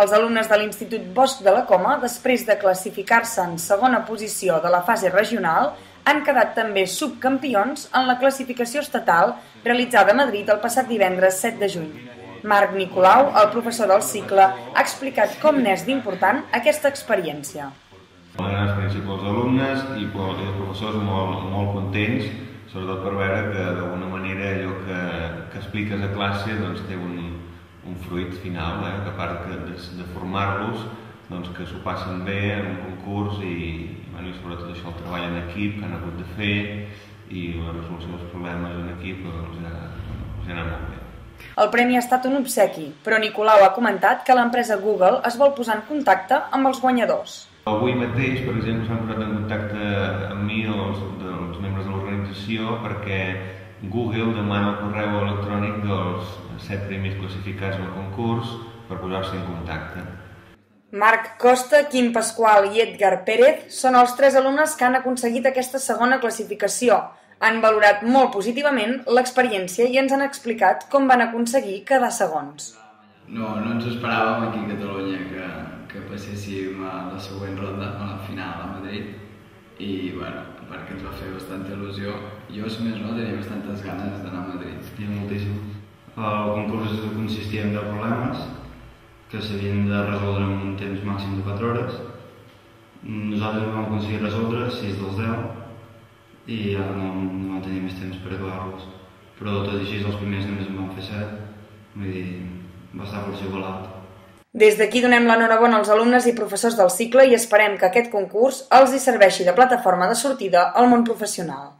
Els alumnes de l'Institut Bosch de la Coma, després de classificar-se en segona posició de la fase regional, han quedat també subcampions en la classificació estatal realitzada a Madrid el passat divendres 7 de juny. Marc Nicolau, el professor del cicle, ha explicat com n'és d'important aquesta experiència. Una gran experiència pels alumnes i els professors molt contents, sobretot per veure que d'alguna manera allò que expliques a classe té un fruit final, que a part de formar-los, que s'ho passen bé en un concurs i sobretot això, el treball en equip que han hagut de fer i la resolució dels problemes en equip els ha anat molt bé. El premi ha estat un obsequi, però Nicolau ha comentat que l'empresa Google es vol posar en contacte amb els guanyadors. Avui mateix, per exemple, s'han posat en contacte amb mi els membres de l'organització perquè Google demana el correu electrònic dels 7 premis classificats al concurs per posar-se en contacte. Marc Costa, Quim Pasqual i Edgar Pérez són els 3 alumnes que han aconseguit aquesta segona classificació. Han valorat molt positivament l'experiència i ens han explicat com van aconseguir quedar segons. No ens esperàvem aquí a Catalunya que passéssim a la següent ronda, a la final a Madrid, i perquè ens va fer bastanta il·lusió. Jo, si més no, tenia bastantes ganes d'anar a Madrid. Sí, moltíssim. El concurs consistia en 10 problemes que s'havien de resoldre en un temps màxim de 4 hores. Nosaltres vam aconseguir resoldre 6 dels 10 i ara no vam tenir més temps per acabar-los. Però tot i així els primers només en vam fer 7, vull dir, va estar força igualat. Des d'aquí donem l'enhorabona als alumnes i professors del cicle i esperem que aquest concurs els hi serveixi de plataforma de sortida al món professional.